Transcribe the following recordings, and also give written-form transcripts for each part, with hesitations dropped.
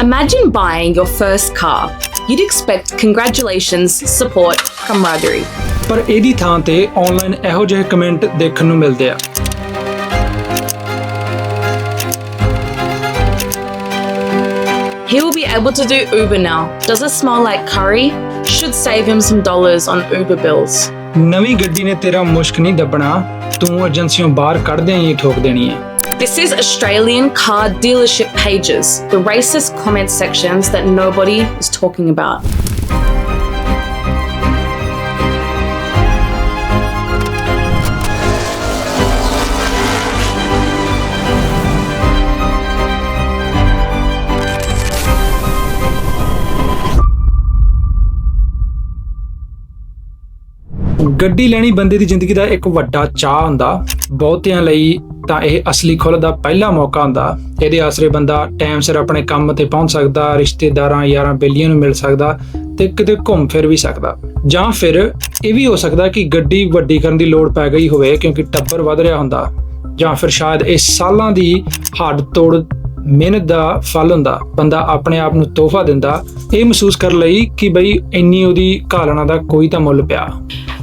Imagine buying your first car. You'd expect congratulations, support, camaraderie. ਪਰ ਇਹਦੀ ਥਾਂ ਤੇ ਆਨਲਾਈਨ ਇਹੋ ਜਿਹੇ ਕਮੈਂਟ ਦੇਖਣ ਨੂੰ ਮਿਲਦੇ ਆ। He will be able to do Uber now. Does it smell like curry? Should save him some dollars on Uber bills. ਨਵੀਂ ਗੱਡੀ ਨੇ ਤੇਰਾ ਮੁਸ਼ਕ ਨਹੀਂ ਦੱਬਣਾ, ਤੂੰ ਏਜੰਸੀਆਂ ਬਾਹਰ ਕੱਢਦਿਆਂ ਹੀ ਠੋਕ ਦੇਣੀ ਹੈ। This is Australian car dealership pages, the racist comment sections that nobody is talking about. ਗੱਡੀ ਲੈਣੀ ਬੰਦੇ ਦੀ ਜ਼ਿੰਦਗੀ ਦਾ ਇੱਕ ਵੱਡਾ ਚਾਅ ਹੁੰਦਾ। ਬਹੁਤਿਆਂ ਲਈ ਤਾਂ ਇਹ ਅਸਲੀ ਖੁੱਲ੍ਹ ਦਾ ਪਹਿਲਾ ਮੌਕਾ ਹੁੰਦਾ। ਇਹਦੇ ਆਸਰੇ ਬੰਦਾ ਟਾਈਮ ਸਿਰ ਆਪਣੇ ਕੰਮ ਤੇ ਪਹੁੰਚ ਸਕਦਾ, ਰਿਸ਼ਤੇਦਾਰਾਂ ਯਾਰਾਂ ਬੇਲੀਆਂ ਨੂੰ ਮਿਲ ਸਕਦਾ ਤੇ ਕਿਤੇ ਘੁੰਮ ਫਿਰ ਵੀ ਸਕਦਾ। ਜਾਂ ਫਿਰ ਇਹ ਵੀ ਹੋ ਸਕਦਾ ਕਿ ਗੱਡੀ ਵੱਡੀ ਕਰਨ ਦੀ ਲੋੜ ਪੈ ਗਈ ਹੋਵੇ ਕਿਉਂਕਿ ਟੱਬਰ ਵੱਧ ਰਿਹਾ ਹੁੰਦਾ, ਜਾਂ ਫਿਰ ਸ਼ਾਇਦ ਇਹ ਸਾਲਾਂ ਦੀ ਹੱਡ ਤੋੜ ਮਿਹਨਤ ਦਾ ਫਲ ਹੁੰਦਾ। ਬੰਦਾ ਆਪਣੇ ਆਪ ਨੂੰ ਤੋਹਫਾ ਦਿੰਦਾ ਇਹ ਮਹਿਸੂਸ ਕਰਨ ਲਈ ਕਿ ਬਈ ਇੰਨੀ ਉਹਦੀ ਘਾਲਣਾ ਦਾ ਕੋਈ ਤਾਂ ਮੁੱਲ ਪਿਆ।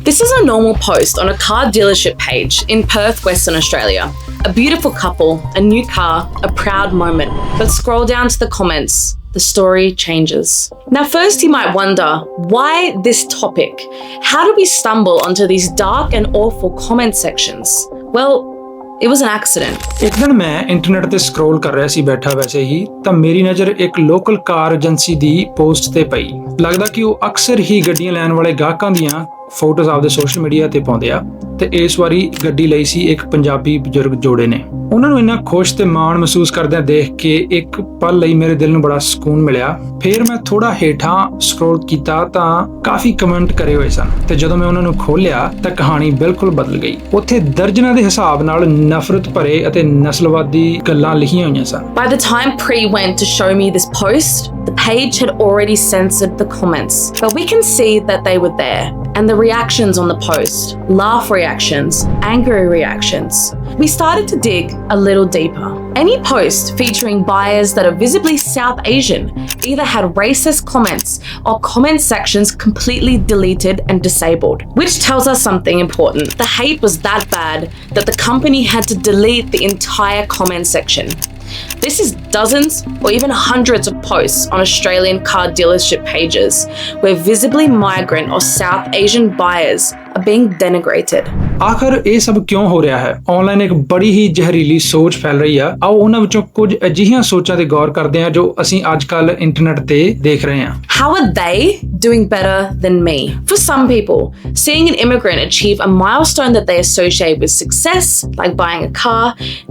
This is a normal post on a car dealership page in Perth, Western Australia. A beautiful couple, a new car, a proud moment. But scroll down to the comments. The story changes. Now, first you might wonder, why this topic? How do we stumble onto these dark and awful comment sections? Well, it was an accident. ਇੱਕ ਦਿਨ ਮੈਂ internet ਤੇ scroll ਕਰ ਰਿਹਾ ਸੀ ਬੈਠਾ ਵੈਸੇ ਹੀ, ਤਾਂ ਮੇਰੀ ਨਜ਼ਰ ਇੱਕ ਲੋਕਲ ਕਾਰ ਏਜੰਸੀ ਦੀ ਪੋਸਟ ਤੇ ਪਈ। ਲੱਗਦਾ ਕਿ ਉਹ ਅਕਸਰ ਹੀ ਗੱਡੀਆਂ ਲੈਣ ਵਾਲੇ ਗਾਹਕਾਂ ਦੀਆਂ ਫੋਟੋਜ਼ ਆਪਦੇ ਸੋਸ਼ਲ ਮੀਡੀਆ ਤੇ ਪਾਉਂਦੇ ਆ, ਤੇ ਇਸ ਵਾਰੀ ਗੱਡੀ ਲਈ ਸੀ ਇੱਕ ਪੰਜਾਬੀ ਬਜ਼ੁਰਗ ਜੋੜੇ ਨੇ। ਉਹਨਾਂ ਨੂੰ ਇੰਨਾ ਖੁਸ਼ ਤੇ ਮਾਣ ਮਹਿਸੂਸ ਕਰਦਿਆਂ ਦੇਖ ਕੇ ਇੱਕ ਪਲ ਲਈ ਮੇਰੇ ਦਿਲ ਨੂੰ ਬੜਾ ਸਕੂਨ ਮਿਲਿਆ। ਫਿਰ ਮੈਂ ਥੋੜਾ ਹੇਠਾਂ ਸਕਰੋਲ ਕੀਤਾ ਤਾਂ ਕਾਫੀ ਕਮੈਂਟ ਕਰੇ ਹੋਏ ਸਨ, ਤੇ ਜਦੋਂ ਮੈਂ ਉਹਨਾਂ ਨੂੰ ਖੋਲ੍ਹਿਆ ਤਾਂ ਕਹਾਣੀ ਬਿਲਕੁਲ ਬਦਲ ਗਈ। ਉੱਥੇ ਦਰਜਨਾਂ ਦੇ ਹਿਸਾਬ ਨਾਲ ਨਫ਼ਰਤ ਭਰੇ ਅਤੇ ਨਸਲਵਾਦੀ ਗੱਲਾਂ ਲਿਖੀਆਂ ਹੋਈਆਂ ਸਨ। By the time Pri went to show me this post, the page had already censored the comments, but we can see that they were there. And the reactions on the post, laugh reactions, angry reactions. We started to dig a little deeper. Any post featuring buyers that are visibly South Asian either had racist comments or comment sections completely deleted and disabled, which tells us something important. The hate was that bad that the company had to delete the entire comment section. This is dozens or even hundreds of posts on Australian car dealership pages where visibly migrant or South Asian buyers are being denigrated. ਆਖਰ ਇਹ ਸਭ ਕਿਉਂ ਹੋ ਰਿਹਾ ਹੈ? Online ਇੱਕ ਬੜੀ ਹੀ ਜ਼ਹਿਰੀਲੀ ਸੋਚ ਫੈਲ ਰਹੀ ਆ। ਆਓ ਉਹਨਾਂ ਵਿੱਚੋਂ ਕੁਝ ਅਜਿਹੀਆਂ ਸੋਚਾਂ ਤੇ ਗੌਰ ਕਰਦੇ ਹਾਂ ਜੋ ਅਸੀਂ ਅੱਜ ਕੱਲ੍ਹ ਇੰਟਰਨੈਟ ਤੇ ਦੇਖ ਰਹੇ ਹਾਂ। How are they doing better than me? For some people, seeing an immigrant achieve a milestone that they associate with success, like buying a car,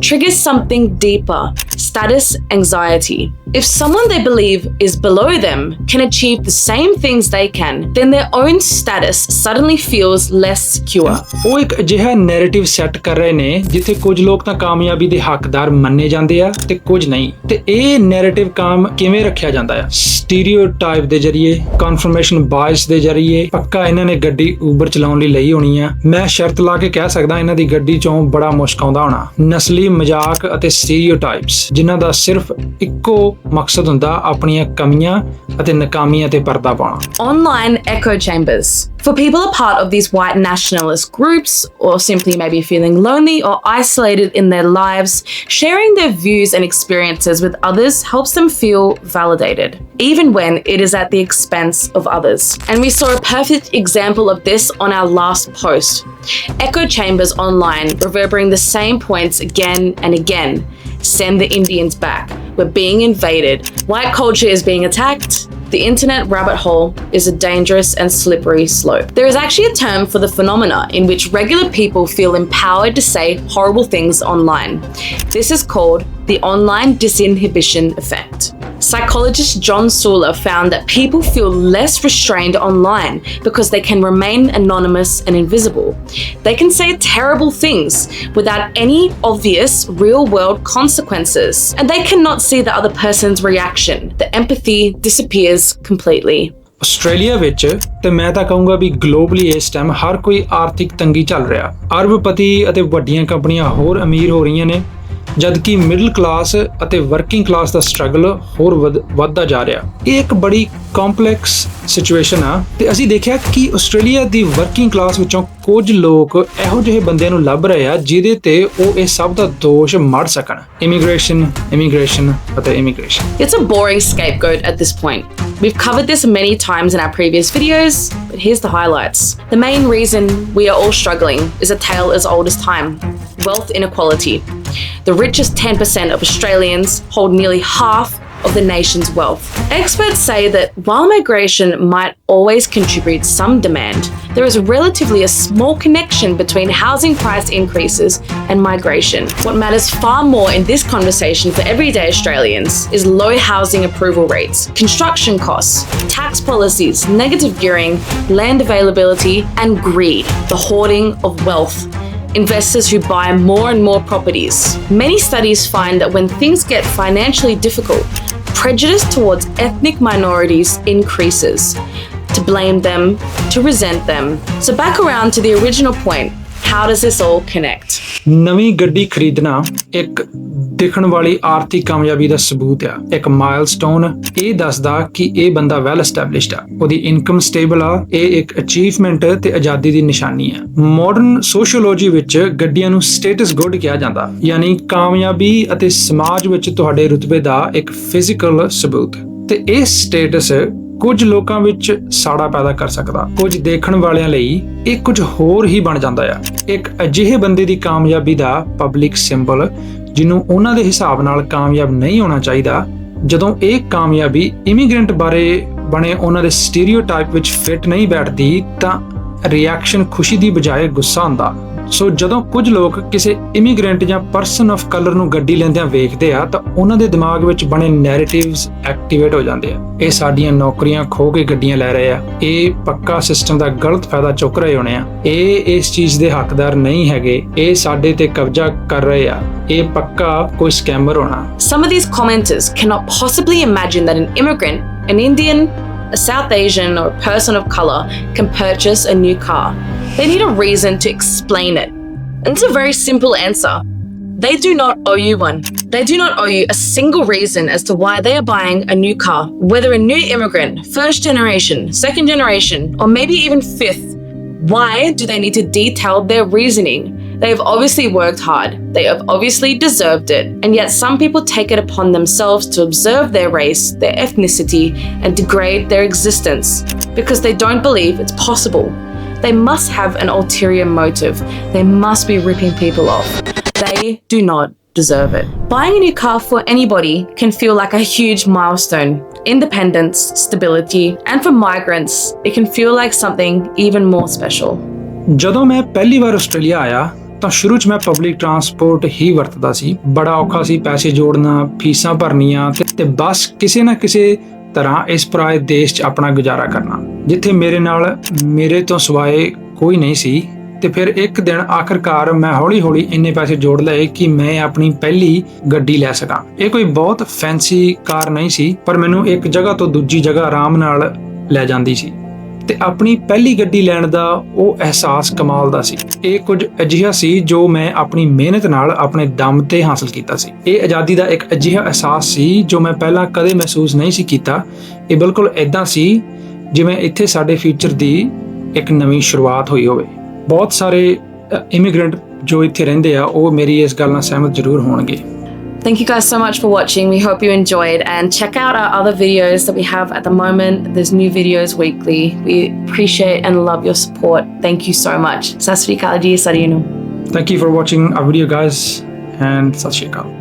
triggers something deeper, status anxiety. If someone they believe is below them can achieve the same things they can, then their own status suddenly feels less secure. ਉਹ ਇੱਕ ਅਜਿਹਾ narrative set ਕਰ ਰਹੇ ਨੇ ਜਿੱਥੇ ਕੁਝ ਲੋਕ ਤਾਂ ਕਾਮਯਾਬੀ ਦੇ ਹੱਕਦਾਰ ਮੰਨੇ ਜਾਂਦੇ ਆ ਤੇ ਕੁਝ ਨਹੀਂ। ਤੇ ਇਹ ਨੈਰੇਟਿਵ ਕਾਮ ਕਿਵੇਂ ਰੱਖਿਆ ਜਾਂਦਾ ਹੈ? ਸਟੀਰੀਓਟਾਈਪ ਦੇ ਜ਼ਰੀਏ, ਕਨਫਰਮੇਸ਼ਨ ਬਾਇਸ ਦੇ ਜ਼ਰੀਏ। ਪੱਕਾ ਇਹਨਾਂ ਨੇ ਗੱਡੀ ਊਬਰ ਚਲਾਉਣ ਲਈ ਲਈ ਹੋਣੀ ਆ। ਮੈਂ ਸ਼ਰਤ ਲਾ ਕੇ ਕਹਿ ਸਕਦਾ ਇਹਨਾਂ ਦੀ ਗੱਡੀ ਚੋਂ ਬੜਾ ਮੁਸ਼ਕ ਆਉਂਦਾ ਹੋਣਾ। ਨਸਲੀ ਮਜ਼ਾਕ ਅਤੇ ਸਟੀਰੀਓਟਾਈਪਸ ਜਿਨ੍ਹਾਂ ਦਾ ਸਿਰਫ ਇੱਕੋ ਮਕਸਦ ਹੁੰਦਾ ਆਪਣੀਆਂ ਕਮੀਆਂ ਅਤੇ ਨਾਕਾਮੀਆਂ ਤੇ ਪਰਦਾ ਪਾਉਣਾ। Online echo chambers. For people a part of these white nationalist groups, or simply maybe feeling lonely or isolated in their lives, sharing their views and experiences with others helps them feel validated, even when it is at the expense of others. And we saw a perfect example of this on our last post. Echo chambers online reverberating the same points again and again. Send the Indians back. We're being invaded. White culture is being attacked. The internet rabbit hole is a dangerous and slippery slope. There is actually a term for the phenomena in which regular people feel empowered to say horrible things online. This is called the online disinhibition effect. Psychologist John Suler found that people feel less restrained online because they can remain anonymous and invisible. They can say terrible things without any obvious real-world consequences, and they cannot see the other person's reaction. The empathy disappears completely. Australia ਵਿੱਚ ਤੇ ਮੈਂ ਤਾਂ ਕਹੂੰਗਾ ਵੀ globally ਇਸ time ਹਰ ਕੋਈ ਆਰਥਿਕ ਤੰਗੀ ਚੱਲ ਰਿਹਾ। ਅਰਬਪਤੀ ਅਤੇ ਵੱਡੀਆਂ ਕੰਪਨੀਆਂ ਹੋਰ ਅਮੀਰ ਹੋ ਰਹੀਆਂ ਨੇ ਜਦਕਿ ਮਿਡਲ ਕਲਾਸ ਅਤੇ ਵਰਕਿੰਗ ਕਲਾਸ ਦਾ ਸਟਰਗਲ ਹੋਰ ਵੱਧਦਾ ਜਾ ਰਿਹਾ। ਇਹ ਇੱਕ ਬੜੀ ਕੰਪਲੈਕਸ ਸਿਚੁਏਸ਼ਨ ਆ ਤੇ ਅਸੀਂ ਦੇਖਿਆ ਕਿ ਆਸਟ੍ਰੇਲੀਆ ਦੀ ਵਰਕਿੰਗ ਕਲਾਸ ਵਿੱਚੋਂ ਕੁਝ ਲੋਕ ਇਹੋ ਜਿਹੇ ਬੰਦਿਆਂ ਨੂੰ ਲੱਭ ਰਹੇ ਆ ਜਿਹਦੇ ਤੇ ਉਹ ਇਹ ਸਭ ਦਾ ਦੋਸ਼ ਮੜ ਸਕਣ। ਇਮੀਗ੍ਰੇਸ਼ਨ ਅਤੇ immigration. It's a boring scapegoat at this point. We've covered this many times in our previous videos, but here's the highlights. The main reason we are all struggling is a tale as old as time: wealth inequality. The richest 10% of Australians hold nearly half of the nation's wealth. Experts say that while migration might always contribute some demand, there is relatively a small connection between housing price increases and migration. What matters far more in this conversation for everyday Australians is low housing approval rates, construction costs, tax policies, negative gearing, land availability, and greed, the hoarding of wealth. Investors who buy more and more properties. Many studies find that when things get financially difficult, prejudice towards ethnic minorities increases. To blame them, to resent them. So back around to the original point, how does this all connect? ਨਵੀਂ ਗੱਡੀ ਖਰੀਦਣਾ ਇੱਕ ਦਿਖਣ ਵਾਲੀ ਆਰਥਿਕ ਕਾਮਯਾਬੀ ਦਾ ਸਬੂਤ ਆ, ਇੱਕ ਮਾਈਲਸਟੋਨ। ਇਹ ਦੱਸਦਾ ਕਿ ਇਹ ਬੰਦਾ ਵੈਲ ਐਸਟੈਬਲਿਸ਼ਡ ਆ, ਉਹਦੀ ਇਨਕਮ ਸਟੇਬਲ ਆ। ਇਹ ਇੱਕ ਅਚੀਵਮੈਂਟ ਤੇ ਆਜ਼ਾਦੀ ਦੀ ਨਿਸ਼ਾਨੀ ਆ। ਮਾਡਰਨ ਸੋਸ਼ੀਓਲੋਜੀ ਵਿੱਚ ਗੱਡੀਆਂ ਨੂੰ ਸਟੇਟਸ ਗੁੱਡ ਕਿਹਾ ਜਾਂਦਾ, ਯਾਨੀ ਕਾਮਯਾਬੀ ਅਤੇ ਸਮਾਜ ਵਿੱਚ ਤੁਹਾਡੇ ਰੁਤਬੇ ਦਾ ਇੱਕ ਫਿਜ਼ੀਕਲ ਸਬੂਤ। ਤੇ ਇਹ ਸਟੇਟਸ ਕੁਝ ਲੋਕਾਂ ਵਿੱਚ ਸਾੜਾ ਪੈਦਾ ਕਰ ਸਕਦਾ, ਕੁਝ ਦੇਖਣ ਵਾਲਿਆਂ ਲਈ ਇਹ ਕੁਝ ਹੋਰ ਹੀ ਬਣ ਜਾਂਦਾ ਆ। ਇੱਕ ਅਜਿਹੇ ਬੰਦੇ ਦੀ ਕਾਮਯਾਬੀ ਦਾ ਪਬਲਿਕ ਸਿੰਬਲ ਜਿਹਨੂੰ ਉਹਨਾਂ ਦੇ ਹਿਸਾਬ ਨਾਲ ਕਾਮਯਾਬ ਨਹੀਂ ਹੋਣਾ ਚਾਹੀਦਾ। ਜਦੋਂ ਇਹ ਕਾਮਯਾਬੀ ਇਮੀਗ੍ਰੈਂਟ ਬਾਰੇ ਬਣੇ ਉਹਨਾਂ ਦੇ ਸਟੀਰੀਓਟਾਈਪ ਵਿੱਚ ਫਿੱਟ ਨਹੀਂ ਬੈਠਦੀ ਤਾਂ ਰਿਐਕਸ਼ਨ ਖੁਸ਼ੀ ਦੀ ਬਜਾਏ ਗੁੱਸਾ ਹੁੰਦਾ। ਸੋ ਜਦੋਂ ਕੁਝ ਲੋਕ ਕਿਸੇ ਇਮੀਗ੍ਰੈਂਟ ਜਾਂ ਪਰਸਨ ਆਫ ਕਲਰ ਨੂੰ ਗੱਡੀ ਲੈਂਦਿਆਂ ਵੇਖਦੇ ਆ ਤਾਂ ਉਹਨਾਂ ਦੇ ਦਿਮਾਗ ਵਿੱਚ ਬਣੇ ਨੈਰੇਟਿਵਸ ਐਕਟੀਵੇਟ ਹੋ ਜਾਂਦੇ ਆ। ਇਹ ਸਾਡੀਆਂ ਨੌਕਰੀਆਂ ਖੋ ਕੇ ਗੱਡੀਆਂ ਲੈ ਰਹੇ ਆ, ਇਹ ਪੱਕਾ ਸਿਸਟਮ ਦਾ ਗਲਤ ਫਾਇਦਾ ਚੁੱਕ ਰਹੇ ਹੋਣੇ ਆ, ਇਹ ਇਸ ਚੀਜ਼ ਦੇ ਹੱਕਦਾਰ ਨਹੀਂ ਹੈਗੇ, ਇਹ ਸਾਡੇ ਤੇ ਕਬਜ਼ਾ ਕਰ ਰਹੇ ਆ, ਇਹ ਪੱਕਾ ਕੋਈ ਸਕੈਮਰ ਹੋਣਾ। Some of these commenters cannot possibly imagine that an immigrant, an Indian, a South Asian, or a person of color can purchase a new car. They need a reason to explain it. And it's a very simple answer. They do not owe you one. They do not owe you a single reason as to why they are buying a new car. Whether a new immigrant, first generation, second generation, or maybe even fifth, why do they need to detail their reasoning? They have obviously worked hard. They have obviously deserved it. And yet some people take it upon themselves to observe their race, their ethnicity, and degrade their existence because they don't believe it's possible. They must have an ulterior motive. They must be ripping people off. They do not deserve it. Buying a new car for anybody can feel like a huge milestone. Independence, stability, and for migrants, it can feel like something even more special. ਜਦੋਂ ਮੈਂ ਪਹਿਲੀ ਵਾਰ Australia ਆਇਆ ਤਾਂ ਸ਼ੁਰੂ 'ਚ ਮੈਂ public transport ਹੀ ਵਰਤਦਾ ਸੀ। ਬੜਾ ਔਖਾ ਸੀ ਪੈਸੇ ਜੋੜਨਾ, ਫੀਸਾਂ ਭਰਨੀਆਂ ਤੇ ਬਸ ਕਿਸੇ ਨਾ ਕਿਸੇ ਤਰ੍ਹਾਂ ਇਸ ਪਰਾਏ ਦੇਸ਼ 'ਚ ਆਪਣਾ ਗੁਜ਼ਾਰਾ ਕਰਨਾ, ਜਿੱਥੇ ਮੇਰੇ ਨਾਲ ਮੇਰੇ ਤੋਂ ਸਿਵਾਏ ਕੋਈ ਨਹੀਂ ਸੀ। ਤੇ ਫਿਰ ਇੱਕ ਦਿਨ ਆਖਰਕਾਰ ਮੈਂ ਹੌਲੀ-ਹੌਲੀ ਇੰਨੇ ਪੈਸੇ ਜੋੜ ਲਏ ਕਿ ਮੈਂ ਆਪਣੀ ਪਹਿਲੀ ਗੱਡੀ ਲੈ ਸਕਾਂ। ਇਹ ਕੋਈ ਬਹੁਤ ਫੈਂਸੀ ਕਾਰ ਨਹੀਂ ਸੀ, ਪਰ ਮੈਨੂੰ ਇੱਕ ਜਗ੍ਹਾ ਤੋਂ ਦੂਜੀ ਜਗ੍ਹਾ ਆਰਾਮ ਨਾਲ ਲੈ ਜਾਂਦੀ ਸੀ। ਤੇ ਆਪਣੀ ਪਹਿਲੀ ਗੱਡੀ ਲੈਣ ਦਾ ਉਹ ਅਹਿਸਾਸ ਕਮਾਲ ਦਾ ਸੀ। ਇਹ ਕੁਝ ਅਜਿਹਾ ਸੀ ਜੋ ਮੈਂ ਆਪਣੀ ਮਿਹਨਤ ਨਾਲ ਆਪਣੇ ਦਮ ਤੇ ਹਾਸਲ ਕੀਤਾ ਸੀ। ਇਹ ਆਜ਼ਾਦੀ ਦਾ ਇੱਕ ਅਜਿਹਾ ਅਹਿਸਾਸ ਸੀ ਜੋ ਮੈਂ ਪਹਿਲਾਂ ਕਦੇ ਮਹਿਸੂਸ ਨਹੀਂ ਸੀ ਕੀਤਾ। ਇਹ ਬਿਲਕੁਲ ਇਦਾਂ ਸੀ ਜਿਵੇਂ ਇੱਥੇ ਸਾਡੇ ਫਿਊਚਰ ਦੀ ਇੱਕ ਨਵੀਂ ਸ਼ੁਰੂਆਤ ਹੋਈ ਹੋਵੇ। ਬਹੁਤ ਸਾਰੇ ਇਮੀਗ੍ਰੈਂਟ ਜੋ ਇੱਥੇ ਰਹਿੰਦੇ ਆ ਉਹ ਮੇਰੀ ਇਸ ਗੱਲ ਨਾਲ ਸਹਿਮਤ ਜ਼ਰੂਰ ਹੋਣਗੇ। Thank you guys so much for watching. We hope you enjoyed, and check out our other videos that we have at the moment. There's new videos weekly. We appreciate and love your support. Thank you so much. Sat Sri Akal ji, Sarinu. Thank you for watching our video, guys, and Sat Sri Akal.